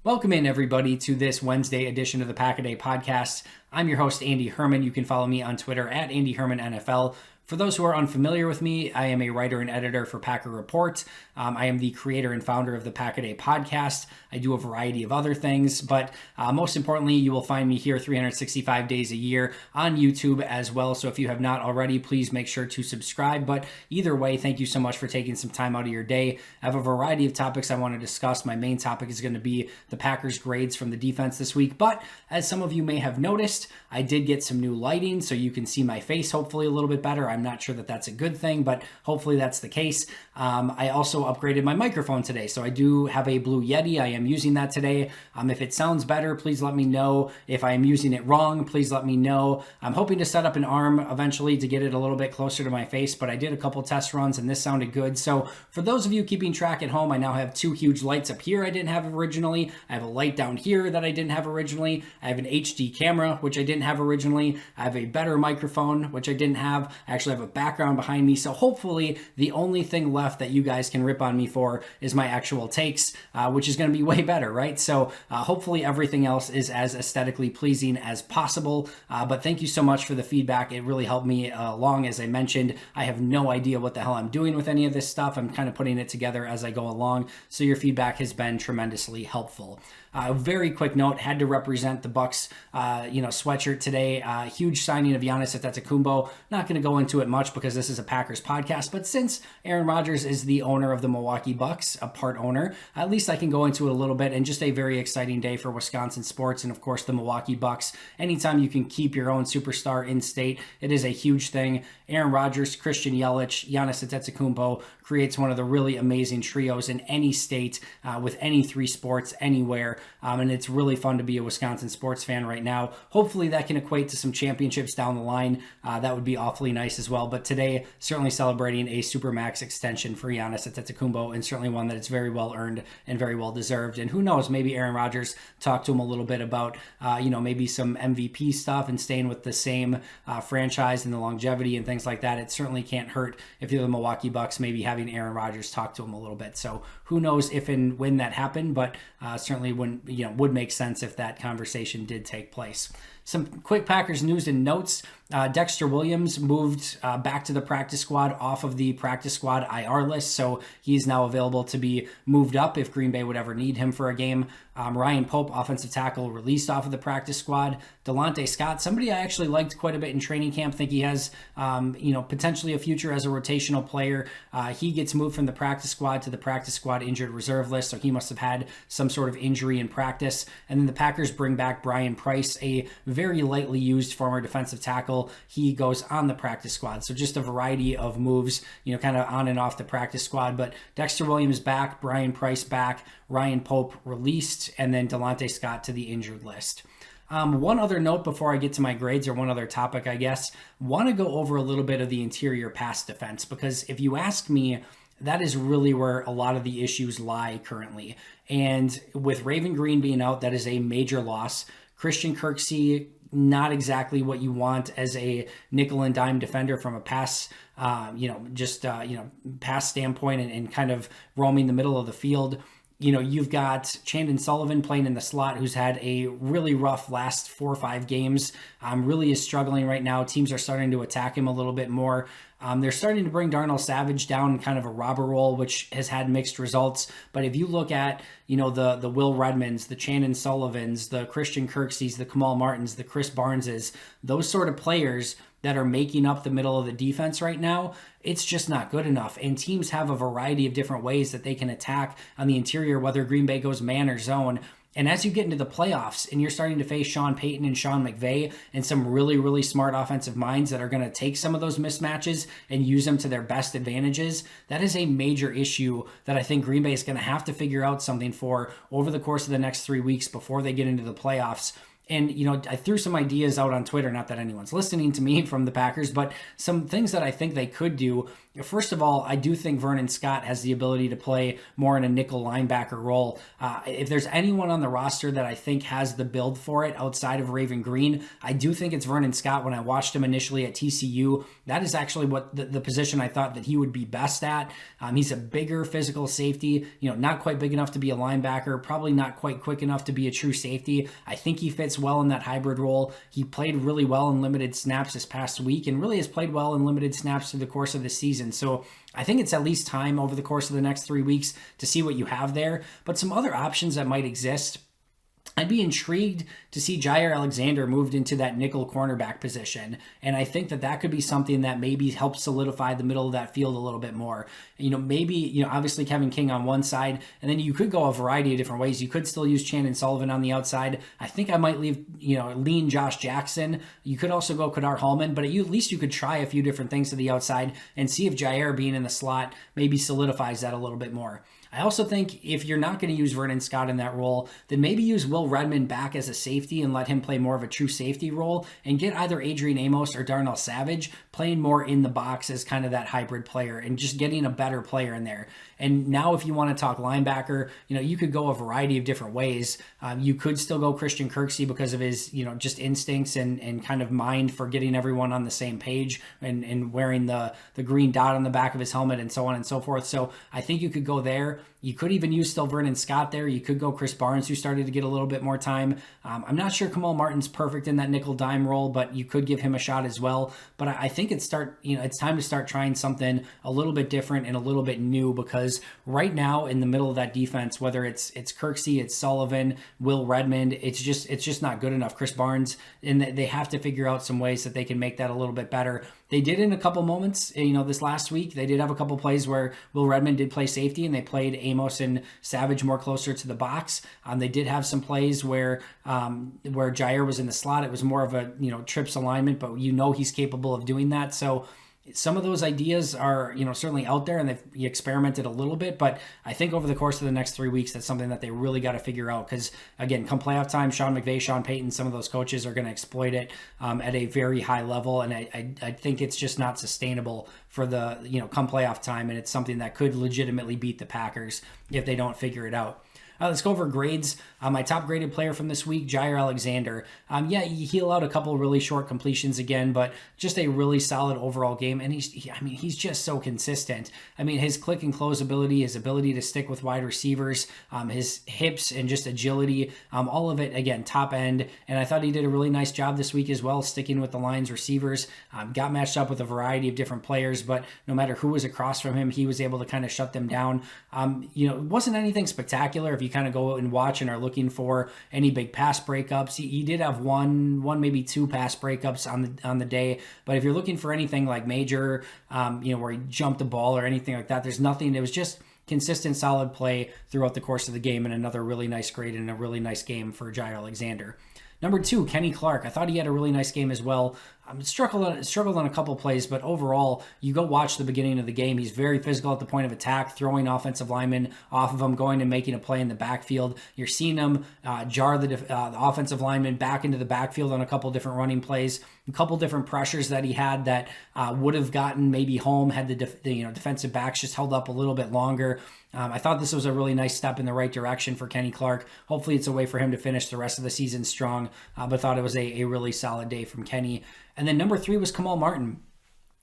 Welcome in, everybody, to this Wednesday edition of the Pack-A-Day podcast. I'm your host, Andy Herman. You can follow me on Twitter at Andy Herman NFL. For those who are unfamiliar with me, I am a writer and editor for Packer Report. I am the creator and founder of the Pack-A-Day podcast. I do a variety of other things, but most importantly, you will find me here 365 days a year on YouTube as well. So if you have not already, please make sure to subscribe. But either way, thank you so much for taking some time out of your day. I have a variety of topics I want to discuss. My main topic is going to be the Packers' grades from the defense this week. But as some of you may have noticed, I did get some new lighting so you can see my face hopefully a little bit better. I'm not sure that that's a good thing, but hopefully that's the case. I also upgraded my microphone today, so I do have a Blue Yeti. I am using that today. If it sounds better, please let me know. If I am using it wrong, please let me know. I'm hoping to set up an arm eventually to get it a little bit closer to my face, but I did a couple test runs and this sounded good. So for those of you keeping track at home, I now have two huge lights up here I didn't have originally. I have a light down here that I didn't have originally. I have an HD camera, which I didn't have originally. I have a better microphone, which I didn't have. I actually have a background behind me. So hopefully the only thing left that you guys can rip on me for is my actual takes, which is going to be way better, right? So hopefully everything else is as aesthetically pleasing as possible. But thank you so much for the feedback. It really helped me along. As I mentioned, I have no idea what the hell I'm doing with any of this stuff. I'm kind of putting it together as I go along. So your feedback has been tremendously helpful. Very quick note, had to represent the Bucks, sweatshirt today. Huge signing of Giannis Antetokounmpo. Not going to go into it much because this is a Packers podcast, but since Aaron Rodgers is the owner of the Milwaukee Bucks, a part owner, at least I can go into it a little bit. And just a very exciting day for Wisconsin sports and, of course, the Milwaukee Bucks. Anytime you can keep your own superstar in state, it is a huge thing. Aaron Rodgers, Christian Yelich, Giannis Antetokounmpo creates one of the really amazing trios in any state with any three sports anywhere. And it's really fun to be a Wisconsin sports fan right now. Hopefully that can equate to some championships down the line. That would be awfully nice as well. But today, certainly celebrating a Supermax extension for Giannis Antetokounmpo, and certainly one that is very well earned and very well deserved. And who knows, maybe Aaron Rodgers talked to him a little bit about, maybe some MVP stuff and staying with the same franchise and the longevity and things like that. It certainly can't hurt if you're the Milwaukee Bucks, maybe having Aaron Rodgers talk to him a little bit. So who knows if and when that happened, but certainly would make sense if that conversation did take place. Some quick Packers news and notes. Dexter Williams moved back to the practice squad off of the practice squad IR list, so he's now available to be moved up if Green Bay would ever need him for a game. Ryan Pope, offensive tackle, released off of the practice squad. Delonte Scott, somebody I actually liked quite a bit in training camp, think he has potentially a future as a rotational player. He gets moved from the practice squad to the practice squad injured reserve list, so he must have had some sort of injury in practice. And then the Packers bring back Brian Price, a very lightly used former defensive tackle. He goes on the practice squad. So just a variety of moves, kind of on and off the practice squad. But Dexter Williams back, Brian Price back, Ryan Pope released, and then Delonte Scott to the injured list. One other note before I get to my grades, or one other topic, I guess, want to go over a little bit of the interior pass defense, because if you ask me, that is really where a lot of the issues lie currently. And with Raven Green being out, that is a major loss. Christian Kirksey, not exactly what you want as a nickel and dime defender from a pass, pass standpoint and kind of roaming the middle of the field. You've got Chandon Sullivan playing in the slot, who's had a really rough last 4 or 5 games. Really is struggling right now. Teams are starting to attack him a little bit more. They're starting to bring Darnell Savage down in kind of a robber role, which has had mixed results. But if you look at, the Will Redmonds, the Chandon Sullivans, the Christian Kirkseys, the Kamal Martins, the Chris Barneses, those sort of players that are making up the middle of the defense right now, it's just not good enough. And teams have a variety of different ways that they can attack on the interior, whether Green Bay goes man or zone. And as you get into the playoffs and you're starting to face Sean Payton and Sean McVay and some really, really smart offensive minds that are going to take some of those mismatches and use them to their best advantages, that is a major issue that I think Green Bay is going to have to figure out something for over the course of the next 3 weeks before they get into the playoffs. And, I threw some ideas out on Twitter, not that anyone's listening to me from the Packers, but some things that I think they could do. First of all, I do think Vernon Scott has the ability to play more in a nickel linebacker role. If there's anyone on the roster that I think has the build for it outside of Raven Green, I do think it's Vernon Scott. When I watched him initially at TCU, that is actually what the position I thought that he would be best at. He's a bigger physical safety, not quite big enough to be a linebacker, probably not quite quick enough to be a true safety. I think he fits well in that hybrid role. He played really well in limited snaps this past week and really has played well in limited snaps through the course of the season. So I think it's at least time over the course of the next 3 weeks to see what you have there. But some other options that might exist, I'd be intrigued to see Jaire Alexander moved into that nickel cornerback position. And I think that could be something that maybe helps solidify the middle of that field a little bit more. Maybe, obviously Kevin King on one side, and then you could go a variety of different ways. You could still use Chandon Sullivan on the outside. I think I might lean Josh Jackson. You could also go Kadar Hallman, but at least you could try a few different things to the outside and see if Jaire being in the slot maybe solidifies that a little bit more. I also think if you're not going to use Vernon Scott in that role, then maybe use Will Redmond back as a safety and let him play more of a true safety role and get either Adrian Amos or Darnell Savage playing more in the box as kind of that hybrid player and just getting a better player in there. And now if you want to talk linebacker, you could go a variety of different ways. You could still go Christian Kirksey because of his, just instincts and kind of mind for getting everyone on the same page and wearing the green dot on the back of his helmet and so on and so forth. So I think you could go there. You could even use still Vernon Scott there. You could go Chris Barnes, who started to get a little bit more time. I'm not sure Kamal Martin's perfect in that nickel dime role, but you could give him a shot as well. But I think it's time to start trying something a little bit different and a little bit new, because right now in the middle of that defense, whether it's Kirksey, it's Sullivan, Will Redmond, it's just not good enough. Chris Barnes, and they have to figure out some ways that they can make that a little bit better. They did in a couple moments, this last week. They did have a couple plays where Will Redmond did play safety and they played Amos and Savage more closer to the box. They did have some plays where Jaire was in the slot. It was more of a trips alignment, but he's capable of doing that. So some of those ideas are, certainly out there and they've experimented a little bit, but I think over the course of the next 3 weeks, that's something that they really got to figure out. Because again, come playoff time, Sean McVay, Sean Payton, some of those coaches are going to exploit it at a very high level. And I think it's just not sustainable for the, come playoff time. And it's something that could legitimately beat the Packers if they don't figure it out. Let's go over grades. My top graded player from this week, Jaire Alexander. He allowed a couple really short completions again, but just a really solid overall game. And he's just so consistent. His click and close ability, his ability to stick with wide receivers, his hips and just agility, all of it, again, top end. And I thought he did a really nice job this week as well, sticking with the Lions receivers. Got matched up with a variety of different players, but no matter who was across from him, he was able to kind of shut them down. It wasn't anything spectacular. If you kind of go and watch and are looking for any big pass breakups, he did have one maybe two pass breakups on the day. But if you're looking for anything like major, where he jumped the ball or anything like that, there's nothing. It was just consistent, solid play throughout the course of the game, and another really nice grade and a really nice game for Jaire Alexander. Number 2, Kenny Clark. I thought he had a really nice game as well. Struggled on a couple plays, but overall, you go watch the beginning of the game. He's very physical at the point of attack, throwing offensive linemen off of him, going and making a play in the backfield. You're seeing him jar the offensive lineman back into the backfield on a couple different running plays, a couple different pressures that he had that would have gotten maybe home had the defensive backs just held up a little bit longer. I thought this was a really nice step in the right direction for Kenny Clark. Hopefully it's a way for him to finish the rest of the season strong, but thought it was a really solid day from Kenny. And then number 3 was Kamal Martin.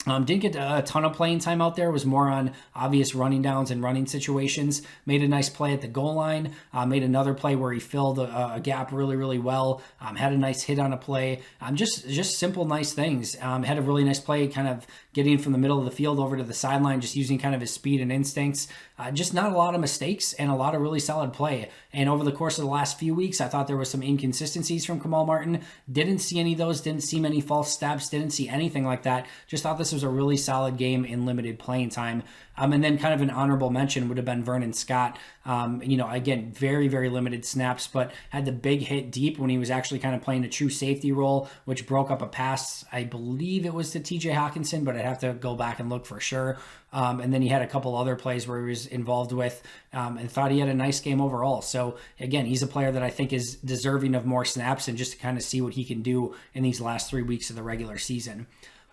Didn't get a ton of playing time out there. Was more on obvious running downs and running situations. Made a nice play at the goal line. Made another play where he filled a gap really, really well. Had a nice hit on a play. Just simple, nice things. Had a really nice play kind of getting from the middle of the field over to the sideline, just using kind of his speed and instincts. Just not a lot of mistakes and a lot of really solid play. And over the course of the last few weeks, I thought there was some inconsistencies from Kamal Martin. Didn't see any of those. Didn't see many false steps. Didn't see anything like that. Just thought this was a really solid game in limited playing time. And then kind of an honorable mention would have been Vernon Scott. Again, very, very limited snaps, but had the big hit deep when he was actually kind of playing a true safety role, which broke up a pass. I believe it was to TJ Hawkinson, but I'd have to go back and look for sure. And then he had a couple other plays where he was involved with and thought he had a nice game overall. So again, he's a player that I think is deserving of more snaps and just to kind of see what he can do in these last 3 weeks of the regular season.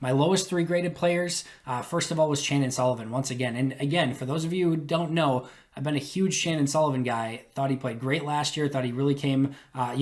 My lowest 3 graded players, first of all, was Chandon Sullivan once again. And again, for those of you who don't know, I've been a huge Chandon Sullivan guy. Thought he played great last year. Thought he really came,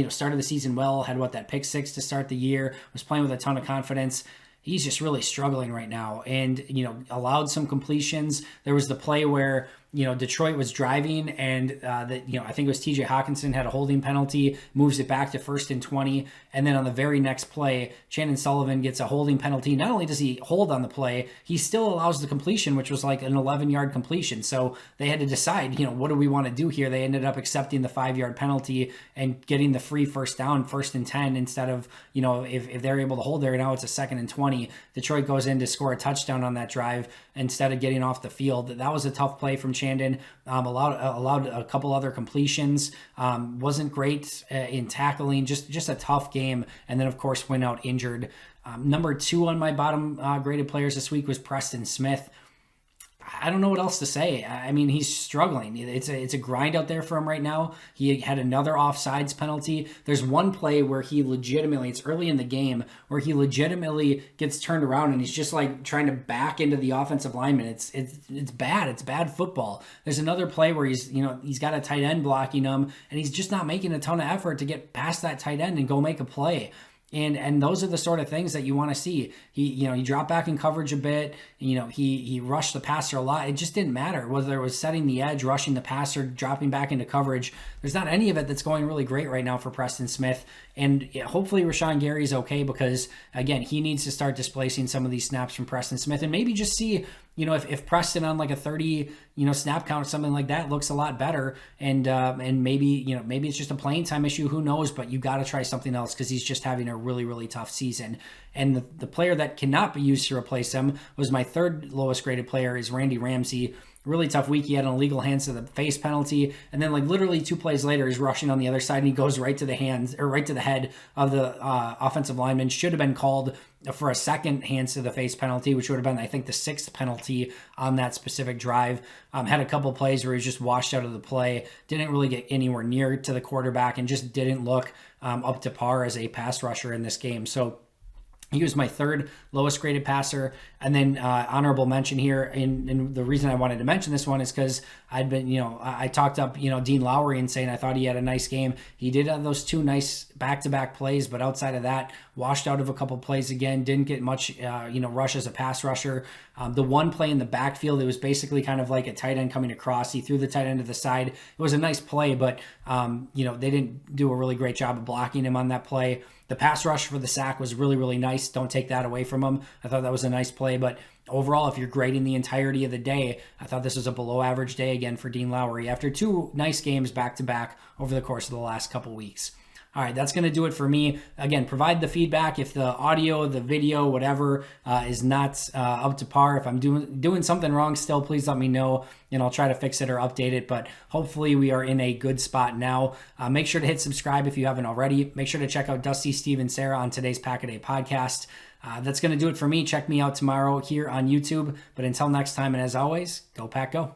started the season well. Had that pick 6 to start the year. Was playing with a ton of confidence. He's just really struggling right now and, allowed some completions. There was the play where, Detroit was driving and I think it was TJ Hawkinson had a holding penalty, moves it back to 1st and 20. And then on the very next play, Chandon Sullivan gets a holding penalty. Not only does he hold on the play, he still allows the completion, which was like an 11-yard completion. So they had to decide, what do we want to do here? They ended up accepting the 5-yard penalty and getting the free first down, 1st and 10, instead of, if they're able to hold there, now it's a 2nd and 20. Detroit goes in to score a touchdown on that drive instead of getting off the field. That was a tough play from Chandon. Allowed a couple other completions. Wasn't great in tackling. Just a tough game. And then, of course, went out injured. Number 2 on my bottom graded players this week was Preston Smith. I don't know what else to say. I mean, he's struggling. It's a grind out there for him right now. He had another offsides penalty. There's one play where he legitimately, it's early in the game, where he legitimately gets turned around and he's just like trying to back into the offensive lineman. It's bad. It's bad football. There's another play where he's got a tight end blocking him and he's just not making a ton of effort to get past that tight end and go make a play. And those are the sort of things that you want to see. He dropped back in coverage a bit. He rushed the passer a lot. It just didn't matter whether it was setting the edge, rushing the passer, dropping back into coverage. There's not any of it that's going really great right now for Preston Smith. And hopefully Rashawn Gary is okay because, again, he needs to start displacing some of these snaps from Preston Smith and maybe just see, if Preston on like a 30, snap count or something like that looks a lot better. And maybe it's just a playing time issue. Who knows? But you got to try something else because he's just having a really, really tough season. And the player that cannot be used to replace him was my 3rd lowest graded player is Randy Ramsey. Really tough week. He had an illegal hands to the face penalty, and then like literally 2 plays later, he's rushing on the other side and he goes right to the head of the offensive lineman. Should have been called for a 2nd hands to the face penalty, which would have been, I think, the 6th penalty on that specific drive. Had a couple plays where he was just washed out of the play, didn't really get anywhere near to the quarterback, and just didn't look up to par as a pass rusher in this game. So he was my 3rd lowest graded passer. And then honorable mention here. And the reason I wanted to mention this one is because I'd been, I talked up, Dean Lowry and saying I thought he had a nice game. He did have those 2 nice back-to-back plays, but outside of that, washed out of a couple plays again, didn't get much, rush as a pass rusher. The one play in the backfield, it was basically kind of like a tight end coming across. He threw the tight end to the side. It was a nice play, but, they didn't do a really great job of blocking him on that play. The pass rush for the sack was really, really nice. Don't take that away from him. I thought that was a nice play, but overall, if you're grading the entirety of the day, I thought this was a below average day again for Dean Lowry after 2 nice games back to back over the course of the last couple weeks. All right, that's going to do it for me. Again, provide the feedback if the audio, the video, whatever is not up to par. If I'm doing something wrong still, please let me know, and I'll try to fix it or update it. But hopefully we are in a good spot now. Make sure to hit subscribe if you haven't already. Make sure to check out Dusty, Steve, and Sarah on today's Pack-A-Day podcast. That's going to do it for me. Check me out tomorrow here on YouTube. But until next time, and as always, go Pack Go.